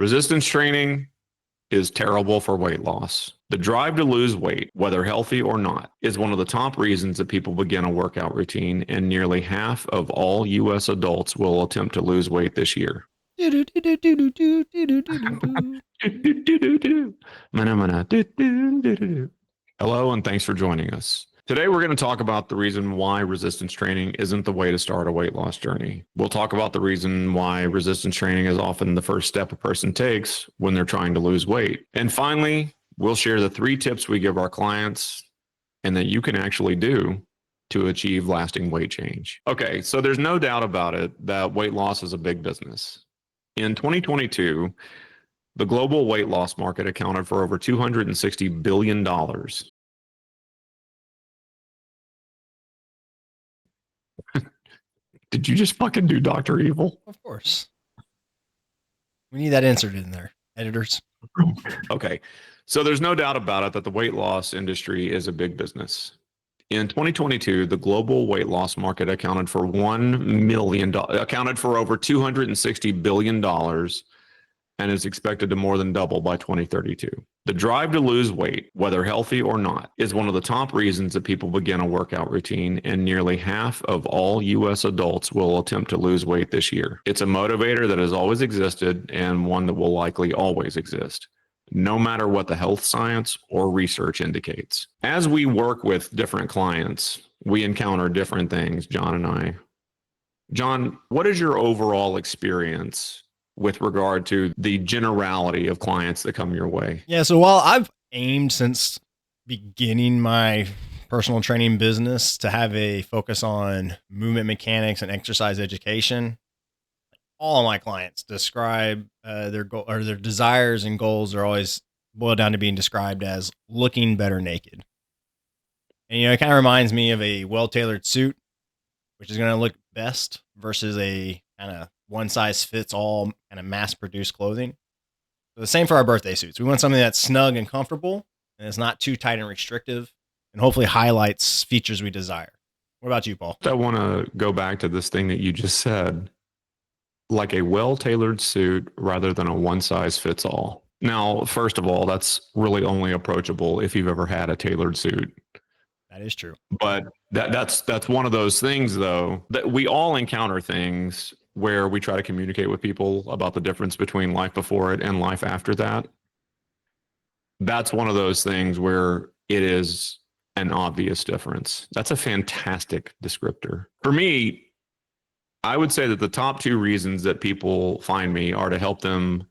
Resistance training is terrible for weight loss. The drive to lose weight, whether healthy or not, is one of the top reasons that people begin a workout routine, and nearly half of all U.S. adults will attempt to lose weight this year. Hello, and thanks for joining us. Today, we're going to talk about the reason why resistance training isn't the way to start a weight loss journey. We'll talk about the reason why resistance training is often the first step a person takes when they're trying to lose weight. And finally, we'll share the 3 tips we give our clients and that you can actually do to achieve lasting weight change. Okay, so there's no doubt about it that weight loss is a big business. In 2022, the global weight loss market accounted for over $260 billion. Did you just fucking do Dr. Evil? Of course. We need that inserted in there, editors. Okay. So there's no doubt about it that the weight loss industry is a big business. In 2022, the global weight loss market accounted for over $260 billion and is expected to more than double by 2032. The drive to lose weight, whether healthy or not, is one of the top reasons that people begin a workout routine, and nearly half of all U.S. adults will attempt to lose weight this year. It's a motivator that has always existed and one that will likely always exist, no matter what the health science or research indicates. As we work with different clients, we encounter different things, John and I. John, what is your overall experience with regard to the generality of clients that come your way? Yeah, so while I've aimed since beginning my personal training business to have a focus on movement mechanics and exercise education, all of my clients describe their goal or their desires and goals are always boiled down to being described as looking better naked. And it kind of reminds me of a well-tailored suit, which is going to look best versus a kind of one size fits all kind of mass produced clothing. So the same for our birthday suits. We want something that's snug and comfortable and it's not too tight and restrictive and hopefully highlights features we desire. What about you, Paul? I want to go back to this thing that you just said, like a well-tailored suit rather than a one-size-fits-all. Now, first of all, that's really only approachable if you've ever had a tailored suit. That is true. But that's one of those things, though, that we all encounter things where we try to communicate with people about the difference between life before it and life after that. That's one of those things where it is an obvious difference. That's a fantastic descriptor. For me, I would say that the top 2 reasons that people find me are to help them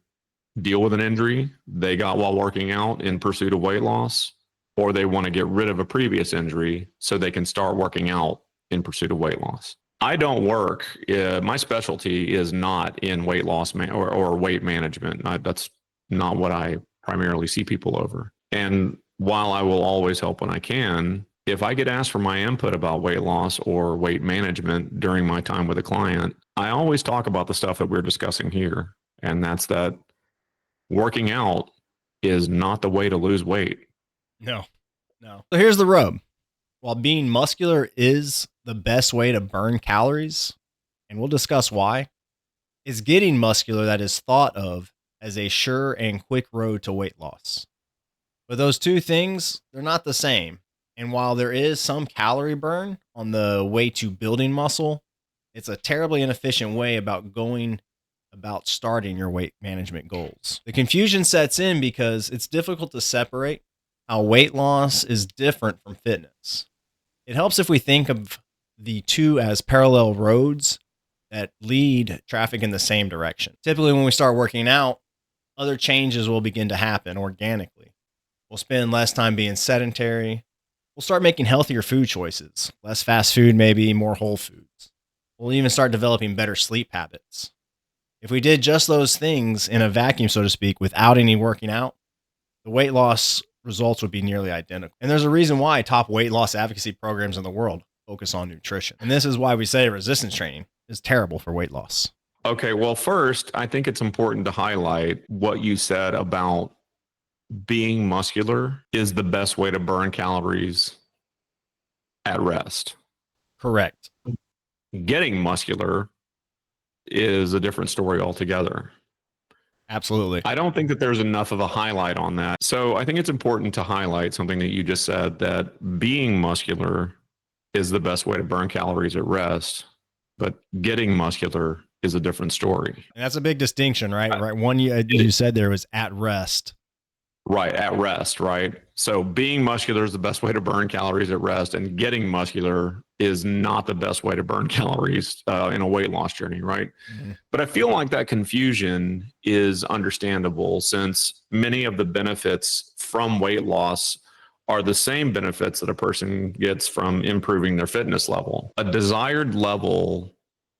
deal with an injury they got while working out in pursuit of weight loss, or they want to get rid of a previous injury so they can start working out in pursuit of weight loss. I don't work. My specialty is not in weight loss or weight management. That's not what I primarily see people over. And while I will always help when I can, if I get asked for my input about weight loss or weight management during my time with a client, I always talk about the stuff that we're discussing here. And that's that working out is not the way to lose weight. No. So here's the rub. While being muscular is the best way to burn calories, and we'll discuss why, is getting muscular that is thought of as a sure and quick road to weight loss. But those 2 things, they're not the same. And while there is some calorie burn on the way to building muscle, it's a terribly inefficient way about starting your weight management goals. The confusion sets in because it's difficult to separate how weight loss is different from fitness. It helps if we think of the 2 as parallel roads that lead traffic in the same direction. Typically, when we start working out, other changes will begin to happen organically. We'll spend less time being sedentary. We'll start making healthier food choices, less fast food, maybe more whole foods. We'll even start developing better sleep habits. If we did just those things in a vacuum, so to speak, without any working out, the weight loss results would be nearly identical. And there's a reason why top weight loss advocacy programs in the world focus on nutrition. And this is why we say resistance training is terrible for weight loss. Okay, well, first, I think it's important to highlight what you said about being muscular is the best way to burn calories at rest. Correct. Getting muscular is a different story altogether. Absolutely. I don't think that there's enough of a highlight on that. So I think it's important to highlight something that you just said, that being muscular is the best way to burn calories at rest, but getting muscular is a different story. And that's a big distinction, right? Right. One you said there was at rest. Right, at rest, right? So being muscular is the best way to burn calories at rest, and getting muscular is not the best way to burn calories in a weight loss journey, right? Mm-hmm. But I feel like that confusion is understandable, since many of the benefits from weight loss are the same benefits that a person gets from improving their fitness level. A desired level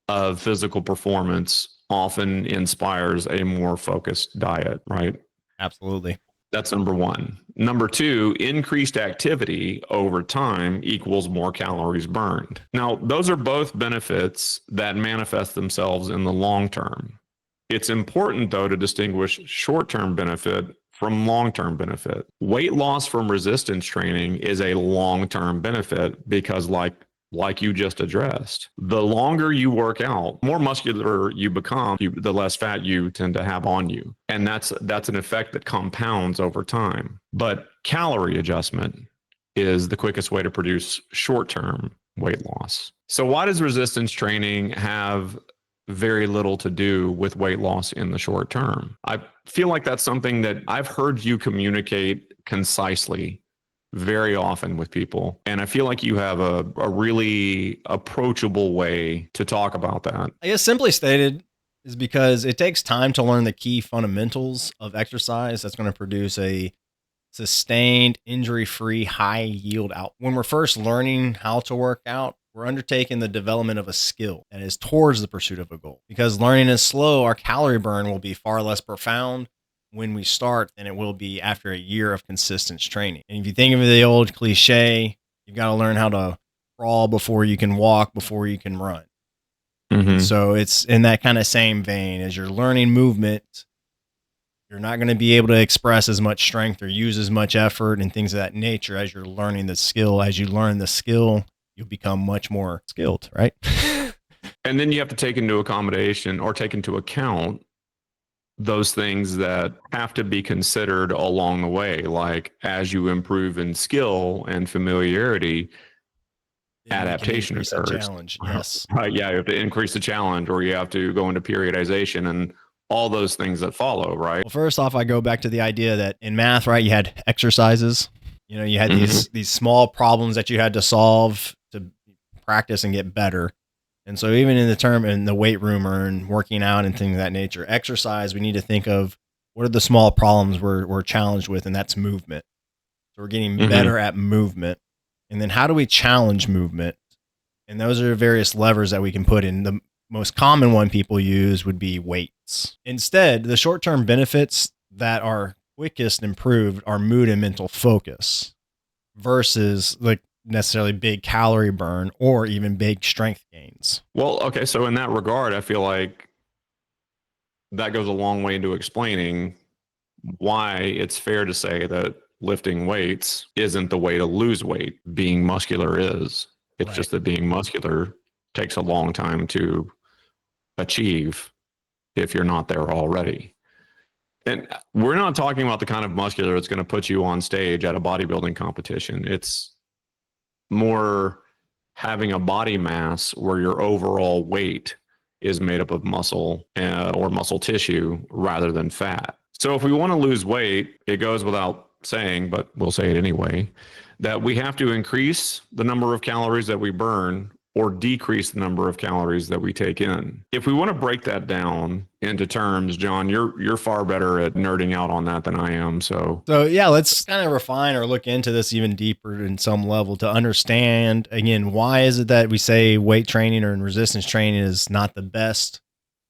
of physical performance often inspires a more focused diet, right? Absolutely. That's number one. Number two, increased activity over time equals more calories burned. Now, those are both benefits that manifest themselves in the long term. It's important, though, to distinguish short-term benefit from long-term benefit. Weight loss from resistance training is a long-term benefit because, like you just addressed, the longer you work out, more muscular you become, the less fat you tend to have on you. And that's an effect that compounds over time. But calorie adjustment is the quickest way to produce short-term weight loss. So why does resistance training have very little to do with weight loss in the short term? I feel like that's something that I've heard you communicate concisely very often with people. And I feel like you have a really approachable way to talk about that. I guess simply stated is because it takes time to learn the key fundamentals of exercise that's going to produce a sustained, injury-free, high-yield out. When we're first learning how to work out, we're undertaking the development of a skill that is towards the pursuit of a goal. Because learning is slow, our calorie burn will be far less profound when we start than it will be after a year of consistent training. And if you think of the old cliche, you've got to learn how to crawl before you can walk, before you can run. Mm-hmm. So it's in that kind of same vein. As you're learning movement, you're not going to be able to express as much strength or use as much effort and things of that nature as you're learning the skill. As you learn the skill, you'll become much more skilled, right? And then you have to take into account those things that have to be considered along the way. Like, as you improve in skill and familiarity, adaptation occurs. Challenge, yes. Right. Yeah. You have to increase the challenge, or you have to go into periodization and all those things that follow, right? Well, first off, I go back to the idea that in math, right, you had exercises. You know, you had these small problems that you had to solve to practice and get better. And so even in the weight room or in working out and things of that nature, exercise, we need to think of what are the small problems we're challenged with, and that's movement. So we're getting better at movement. And then how do we challenge movement? And those are various levers that we can put in. The most common one people use would be weights. Instead, the short-term benefits that are quickest improved are mood and mental focus versus like necessarily big calorie burn or even big strength gains. Well, okay. So in that regard, I feel like that goes a long way into explaining why it's fair to say that lifting weights isn't the way to lose weight. Being muscular is. It's Right. just that being muscular takes a long time to achieve if you're not there already. And we're not talking about the kind of muscular that's going to put you on stage at a bodybuilding competition. It's more having a body mass where your overall weight is made up of muscle or muscle tissue rather than fat. So if we want to lose weight, it goes without saying, but we'll say it anyway, that we have to increase the number of calories that we burn or decrease the number of calories that we take in. If we want to break that down into terms, John, you're far better at nerding out on that than I am. So yeah, let's kind of refine or look into this even deeper in some level to understand, again, why is it that we say weight training or resistance training is not the best?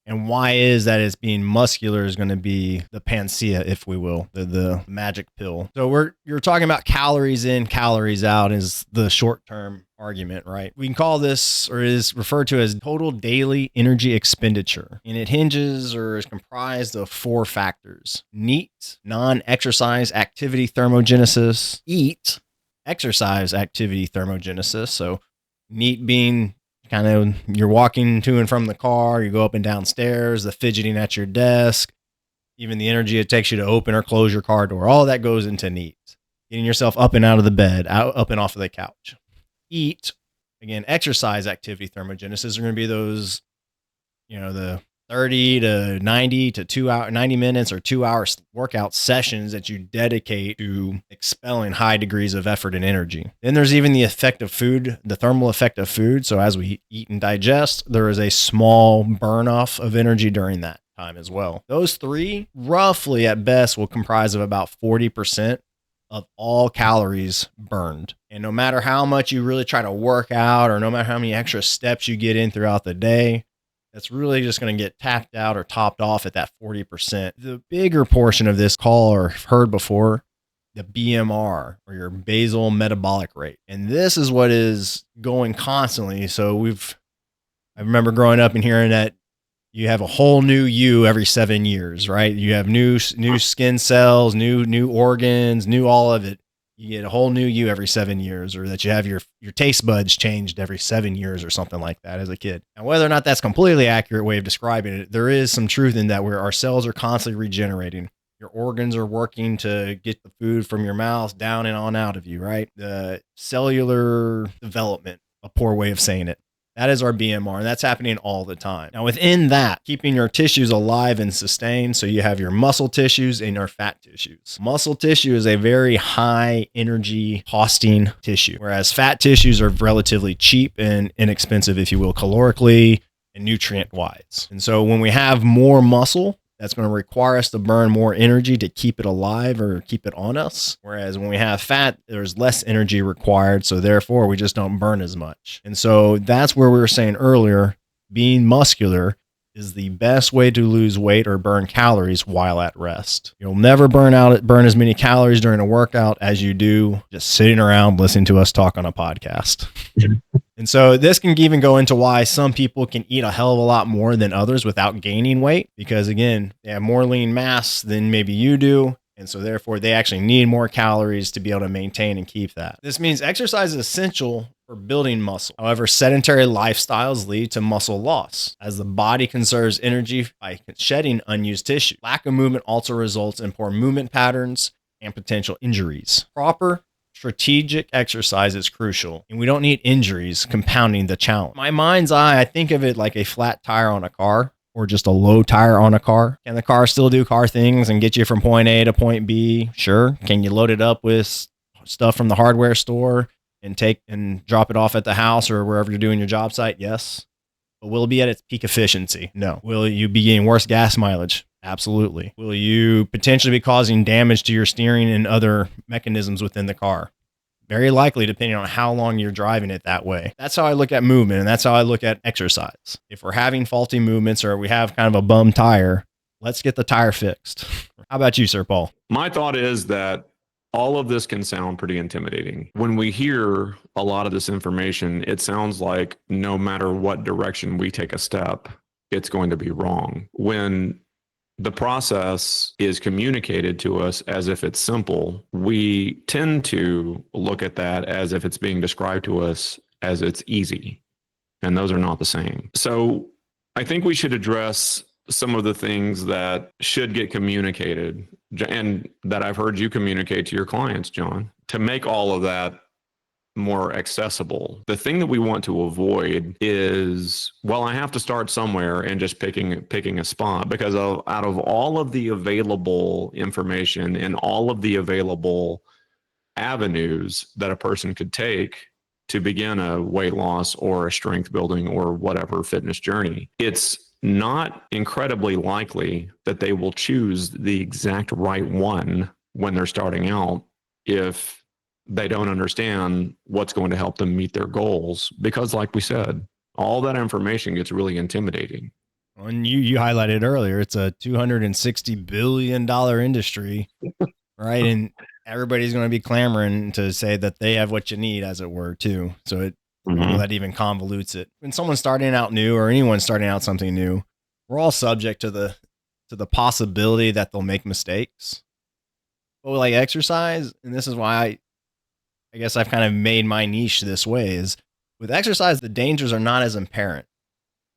And why is that it's being muscular is going to be the panacea, if we will, the magic pill. So you're talking about calories in, calories out is the short-term argument, right? We can call this, or is referred to as, total daily energy expenditure. And it hinges or is comprised of 4 factors: NEAT, non-exercise activity thermogenesis; EAT, exercise activity thermogenesis. So NEAT being kind of you're walking to and from the car, you go up and down stairs, the fidgeting at your desk, even the energy it takes you to open or close your car door, all that goes into needs. Getting yourself up and out of the bed, up and off of the couch. Eat, again, exercise activity thermogenesis are going to be those, the 30 to 90 to 90 minutes or 2 hours workout sessions that you dedicate to expelling high degrees of effort and energy. Then there's even the effect of food, the thermal effect of food. So as we eat and digest, there is a small burn off of energy during that time as well. Those three roughly at best will comprise of about 40% of all calories burned. And no matter how much you really try to work out or no matter how many extra steps you get in throughout the day, that's really just going to get tapped out or topped off at that 40%. The bigger portion of this call or heard before, the BMR or your basal metabolic rate. And this is what is going constantly. So I remember growing up and hearing that you have a whole new you every 7 years, right? You have new skin cells, new organs, new all of it. You get a whole new you every 7 years, or that you have your taste buds changed every 7 years or something like that as a kid. Now, whether or not that's completely accurate way of describing it, there is some truth in that where our cells are constantly regenerating. Your organs are working to get the food from your mouth down and on out of you, right? The cellular development, a poor way of saying it. That is our BMR, and that's happening all the time. Now, within that, keeping your tissues alive and sustained, so you have your muscle tissues and your fat tissues. Muscle tissue is a very high energy costing tissue, whereas fat tissues are relatively cheap and inexpensive, if you will, calorically and nutrient-wise. And so when we have more muscle, that's going to require us to burn more energy to keep it alive or keep it on us. Whereas when we have fat, there's less energy required. So therefore, we just don't burn as much. And so that's where we were saying earlier, being muscular is the best way to lose weight or burn calories while at rest. You'll never burn as many calories during a workout as you do just sitting around listening to us talk on a podcast. And so this can even go into why some people can eat a hell of a lot more than others without gaining weight, because again, they have more lean mass than maybe you do. And so therefore they actually need more calories to be able to maintain and keep that. This means exercise is essential for building muscle. However, sedentary lifestyles lead to muscle loss as the body conserves energy by shedding unused tissue. Lack of movement also results in poor movement patterns and potential injuries. Proper strategic exercise is crucial, and we don't need injuries compounding the challenge. My mind's eye, I think of it like a flat tire on a car or just a low tire on a car. Can the car still do car things and get you from point A to point B? Sure. Can you load it up with stuff from the hardware store and take and drop it off at the house or wherever you're doing your job site? Yes. But will it be at its peak efficiency? No. Will you be getting worse gas mileage? Absolutely. Will you potentially be causing damage to your steering and other mechanisms within the car? Very likely, depending on how long you're driving it that way. That's how I look at movement, and that's how I look at exercise. If we're having faulty movements or we have kind of a bum tire, let's get the tire fixed. How about you, Sir Paul? My thought is that all of this can sound pretty intimidating. When we hear a lot of this information, it sounds like no matter what direction we take a step, it's going to be wrong. When the process is communicated to us as if it's simple, we tend to look at that as if it's being described to us as it's easy. And those are not the same. So I think we should address some of the things that should get communicated and that I've heard you communicate to your clients, John, to make all of that more accessible. The thing that we want to avoid is, well, I have to start somewhere and just picking a spot, because out of all of the available information and all of the available avenues that a person could take to begin a weight loss or a strength building or whatever fitness journey, it's not incredibly likely that they will choose the exact right one when they're starting out if they don't understand what's going to help them meet their goals. Because like we said, all that information gets really intimidating. And you highlighted earlier, it's a $260 billion industry, right? And everybody's going to be clamoring to say that they have what you need, as it were, too. So that even convolutes it. When someone's starting out new, or anyone's starting out something new, we're all subject to the possibility that they'll make mistakes. But with like exercise, and this is why I guess I've kind of made my niche this way, is with exercise, the dangers are not as apparent.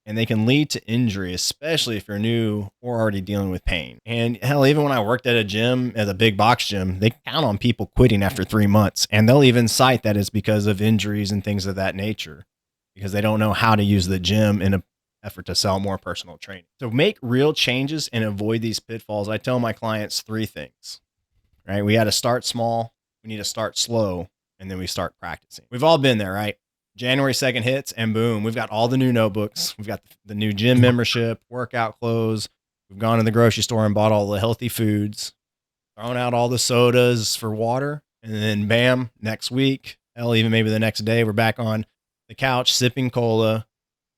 and they can lead to injury, especially if you're new or already dealing with pain. And hell, even when I worked at a gym, at a big box gym, they count on people quitting after 3 months. And they'll even cite that it's because of injuries and things of that nature, because they don't know how to use the gym in an effort to sell more personal training. So make real changes and avoid these pitfalls. I tell my clients 3 things, right? We got to start small. We need to start slow. And then we start practicing. We've all been there, right? January 2nd hits and boom, we've got all the new notebooks. We've got the new gym membership, workout clothes. We've gone to the grocery store and bought all the healthy foods, thrown out all the sodas for water. And then bam, next week, hell, even maybe the next day, we're back on the couch, sipping cola,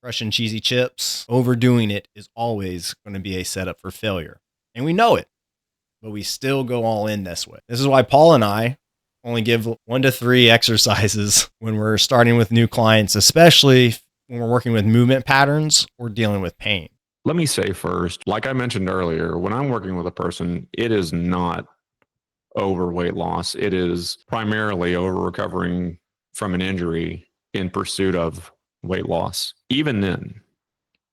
crushing cheesy chips. Overdoing it is always going to be a setup for failure. And we know it, but we still go all in this way. This is why Paul and I only give 1 to 3 exercises when we're starting with new clients, especially when we're working with movement patterns or dealing with pain. Let me say first, like I mentioned earlier, when I'm working with a person, it is not over weight loss. It is primarily over recovering from an injury in pursuit of weight loss. Even then,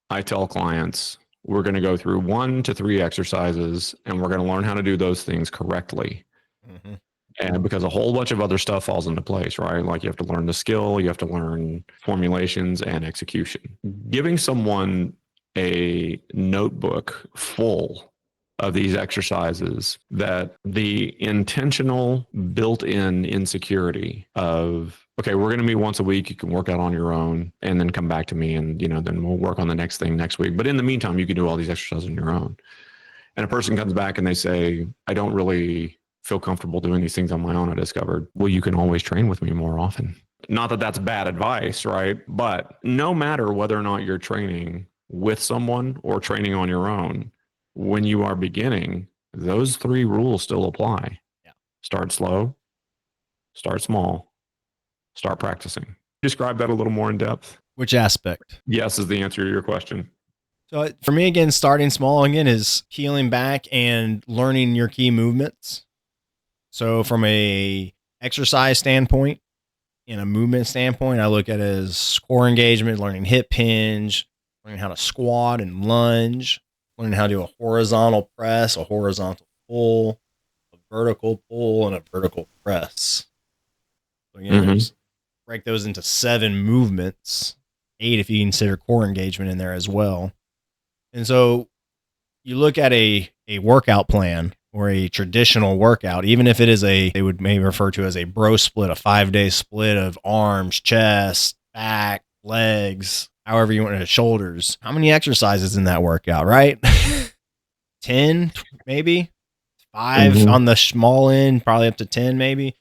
I tell clients, we're going to go through 1 to 3 exercises and we're going to learn how to do those things correctly. Mm-hmm. And because a whole bunch of other stuff falls into place, right? Like you have to learn the skill, you have to learn formulations and execution. Giving someone a notebook full of these exercises, that the intentional built-in insecurity of, okay, we're going to meet once a week, you can work out on your own and then come back to me and, then we'll work on the next thing next week. But in the meantime, you can do all these exercises on your own. And a person comes back and they say, I don't really feel comfortable doing these things on my own. I discovered, well, you can always train with me more often. Not that that's bad advice, right? But no matter whether or not you're training with someone or training on your own, when you are beginning, those 3 rules still apply. Yeah. Start slow, start small, start practicing. Describe that a little more in depth. Which aspect? Yes is the answer to your question. So for me, again, starting small again is peeling back and learning your key movements. So from a exercise standpoint and a movement standpoint, I look at it as core engagement, learning hip hinge, learning how to squat and lunge, learning how to do a horizontal press, a horizontal pull, a vertical pull, and a vertical press. So again, break those into 7 movements, 8 if you consider core engagement in there as well. And so you look at a workout plan or a traditional workout, even if it is they would maybe refer to as a bro split, a 5-day split of arms, chest, back, legs, however you want it, shoulders. How many exercises in that workout, right? 10, maybe 5 on the small end, probably up to 10, maybe.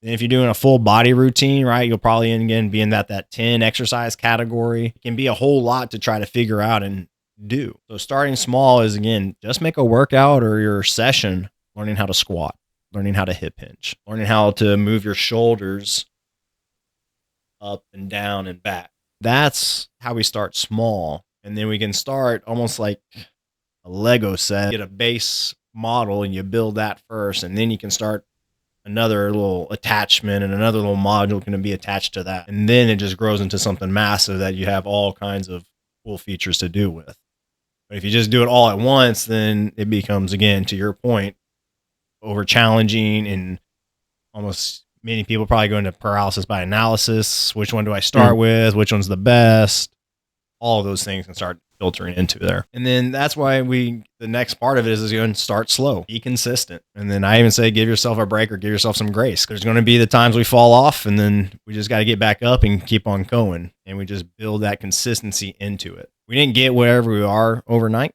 And if you're doing a full body routine, right, you'll probably again be in that 10 exercise category. It can be a whole lot to try to figure out and do. So starting small is, again, just make a workout or your session learning how to squat, learning how to hip hinge, learning how to move your shoulders up and down and back. That's how we start small. And then we can start almost like a Lego set, get a base model and you build that first. And then you can start another little attachment and another little module can be attached to that. And then it just grows into something massive that you have all kinds of cool features to do with. But if you just do it all at once, then it becomes, again, to your point, over challenging and almost many people probably go into paralysis by analysis. Which one do I start with? Which one's the best? All of those things can start filtering into there. And then that's why the next part of it is going to start slow, be consistent. And then I even say, give yourself a break or give yourself some grace. There's going to be the times we fall off and then we just got to get back up and keep on going. And we just build that consistency into it. We didn't get wherever we are overnight,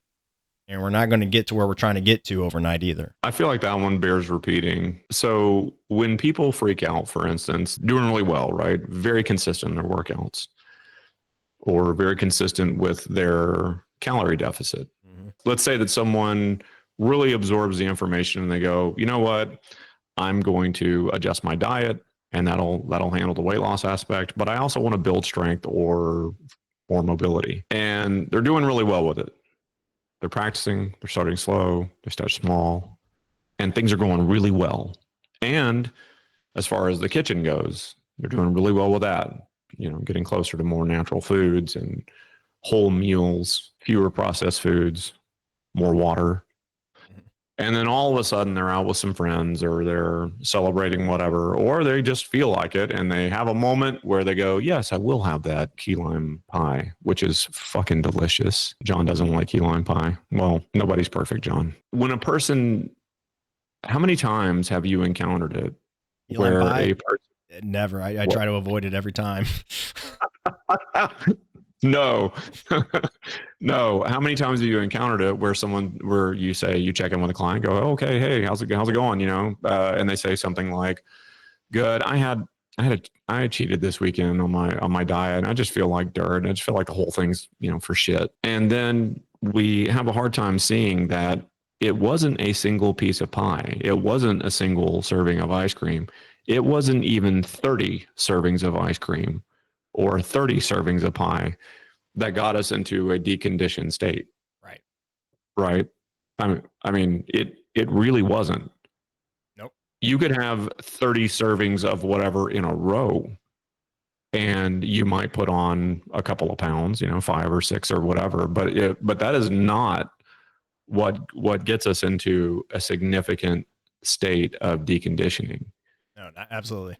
and we're not going to get to where we're trying to get to overnight either. I feel like that one bears repeating. So when people freak out, for instance, doing really well, right? Very consistent in their workouts or very consistent with their calorie deficit. Let's say that someone really absorbs the information and they go, you know what? I'm going to adjust my diet and that'll handle the weight loss aspect, but I also want to build strength or mobility. And they're doing really well with it. They're practicing, they're starting slow, they start small, and things are going really well. And as far as the kitchen goes, they're doing really well with that, getting closer to more natural foods and whole meals, fewer processed foods, more water. And then all of a sudden they're out with some friends or they're celebrating whatever, or they just feel like it and they have a moment where they go, yes, I will have that key lime pie, which is fucking delicious. John doesn't like key lime pie. Well, nobody's perfect, John. When a person, how many times have you encountered it Key lime where pie? a person, Never. I try to avoid it every time. no, no. How many times have you encountered it where you say, you check in with a client, go, oh, okay, hey, how's it going? And they say something like, good. I cheated this weekend on my diet, and I just feel like dirt. I just feel like the whole thing's, for shit. And then we have a hard time seeing that it wasn't a single piece of pie. It wasn't a single serving of ice cream. It wasn't even 30 servings of ice cream or 30 servings of pie that got us into a deconditioned state. Right. Right. I mean, it really wasn't. Nope. You could have 30 servings of whatever in a row, and you might put on a couple of pounds, 5 or 6 or whatever. But that is not what gets us into a significant state of deconditioning. No, absolutely.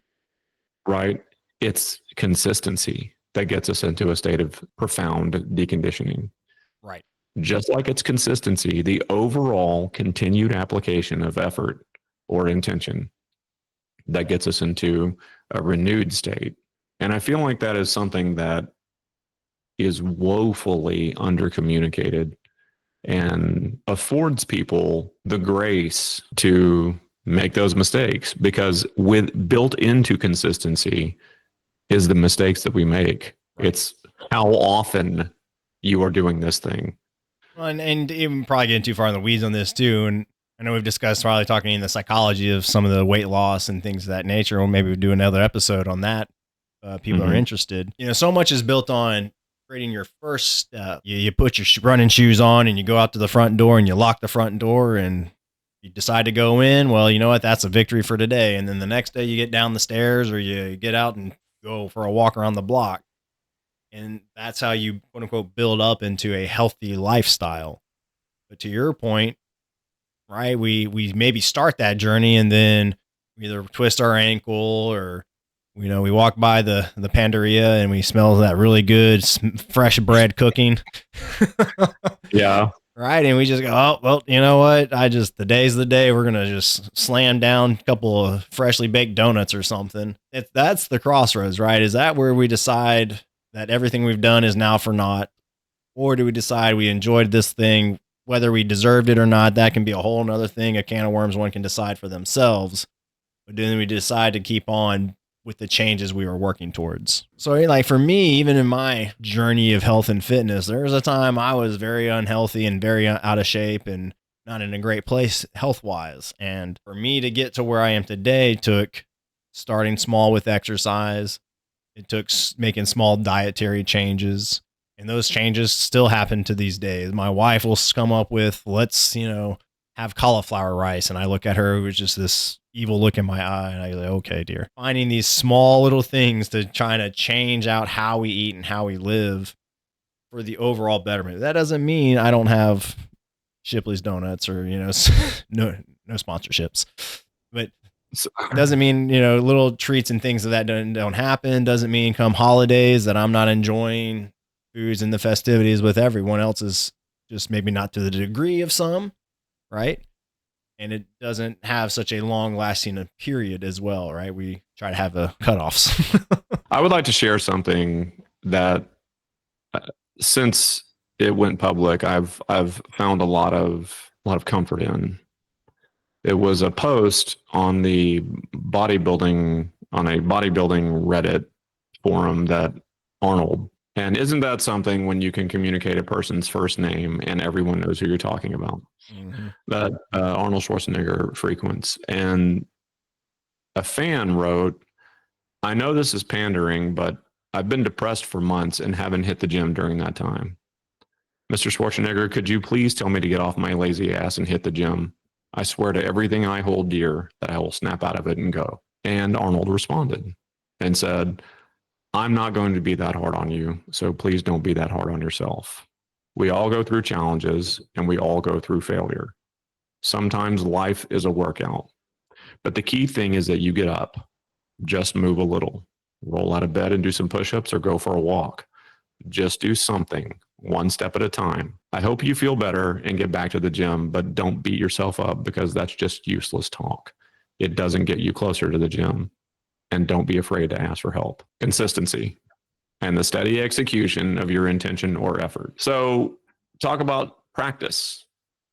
Right. It's consistency that gets us into a state of profound deconditioning. Right. Just like it's consistency, the overall continued application of effort or intention that gets us into a renewed state. And I feel like that is something that is woefully undercommunicated and affords people the grace to make those mistakes, because built into consistency is the mistakes that we make. Right. It's how often you are doing this thing. Well, and even probably getting too far in the weeds on this too. And I know we've discussed probably talking in the psychology of some of the weight loss and things of that nature. Or maybe we'll do another episode on that. People are interested. So much is built on creating your first step. You put your running shoes on and you go out to the front door and you lock the front door and you decide to go in. Well, you know what? That's a victory for today. And then the next day you get down the stairs or you get out and go for a walk around the block. And that's how you, quote unquote, build up into a healthy lifestyle. But to your point, right, we maybe start that journey and then we either twist our ankle or, we walk by the Pandaria and we smell that really good fresh bread cooking. Yeah. Right. And we just go, oh, well, you know what? The day's the day. We're going to just slam down a couple of freshly baked donuts or something. That's the crossroads, right? Is that where we decide that everything we've done is now for naught? Or do we decide we enjoyed this thing, whether we deserved it or not? That can be a whole nother thing, a can of worms one can decide for themselves. But then we decide to keep on with the changes we were working towards. So like for me, even in my journey of health and fitness, there was a time I was very unhealthy and very out of shape and not in a great place health-wise. And for me to get to where I am today took starting small with exercise. It took making small dietary changes. And those changes still happen to these days. My wife will come up with, let's, have cauliflower rice. And I look at her with just this evil look in my eye. And I go, okay, dear. Finding these small little things to try to change out how we eat and how we live for the overall betterment. That doesn't mean I don't have Shipley's Donuts or, no sponsorships. But doesn't mean, little treats and things of that don't happen. Doesn't mean come holidays that I'm not enjoying foods and the festivities with everyone else, is just maybe not to the degree of some, right? And it doesn't have such a long lasting period as well, right? We try to have a cutoffs. I would like to share something that since it went public, I've found a lot of comfort in. It was a post on a bodybuilding Reddit forum that Arnold. And isn't that something when you can communicate a person's first name and everyone knows who you're talking about? Mm-hmm. That Arnold Schwarzenegger frequents. And a fan wrote, I know this is pandering, but I've been depressed for months and haven't hit the gym during that time. Mr. Schwarzenegger, could you please tell me to get off my lazy ass and hit the gym? I swear to everything I hold dear that I will snap out of it and go. And Arnold responded and said, I'm not going to be that hard on you. So please don't be that hard on yourself. We all go through challenges and we all go through failure. Sometimes life is a workout, but the key thing is that you get up, just move a little, roll out of bed and do some push-ups or go for a walk. Just do something one step at a time. I hope you feel better and get back to the gym, but don't beat yourself up because that's just useless talk. It doesn't get you closer to the gym. And don't be afraid to ask for help. Consistency and the steady execution of your intention or effort. So talk about practice.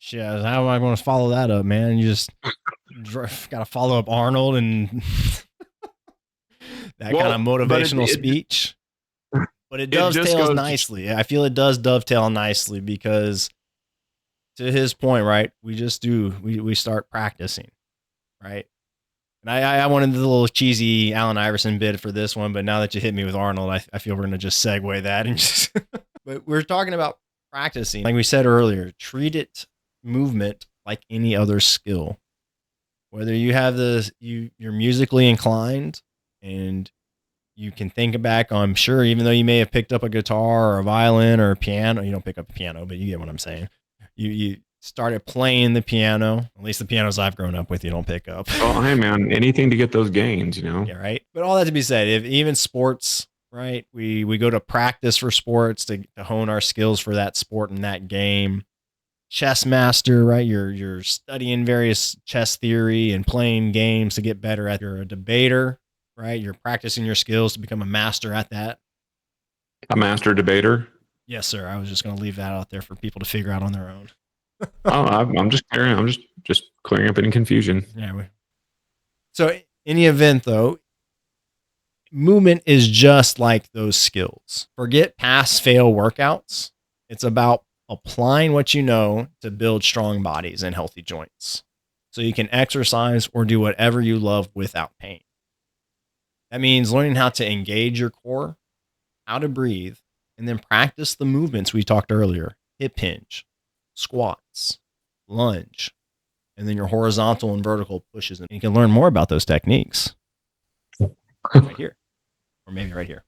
Yeah, how am I going to follow that up, man? You just got to follow up Arnold and that kind of motivational speech. But it dovetails nicely. I feel it does dovetail nicely because to his point, right? We start practicing, right? And I wanted the little cheesy Allen Iverson bit for this one, but now that you hit me with Arnold, I feel we're going to just segue that. And just but we're talking about practicing. Like we said earlier, treat movement like any other skill. Whether you have you're musically inclined and you can think back, I'm sure, even though you may have picked up a guitar or a violin or a piano, you don't pick up a piano, but you get what I'm saying. You started playing the piano, at least the pianos I've grown up with, you don't pick up. Oh, hey man, anything to get those gains, Yeah, right. But all that to be said, if even sports, right? We go to practice for sports to hone our skills for that sport and that game. Chess master, right? You're studying various chess theory and playing games to get better at. You're a debater, right? You're practicing your skills to become a master at that. A master debater? Yes, sir. I was just going to leave that out there for people to figure out on their own. I'm just clearing. I'm just clearing up any confusion. Yeah. So, in the event, though, movement is just like those skills. Forget pass-fail workouts. It's about applying what you know to build strong bodies and healthy joints, so you can exercise or do whatever you love without pain. That means learning how to engage your core, how to breathe, and then practice the movements we talked earlier: hip hinge, squats, lunge, and then your horizontal and vertical pushes. And you can learn more about those techniques right here, or maybe right here.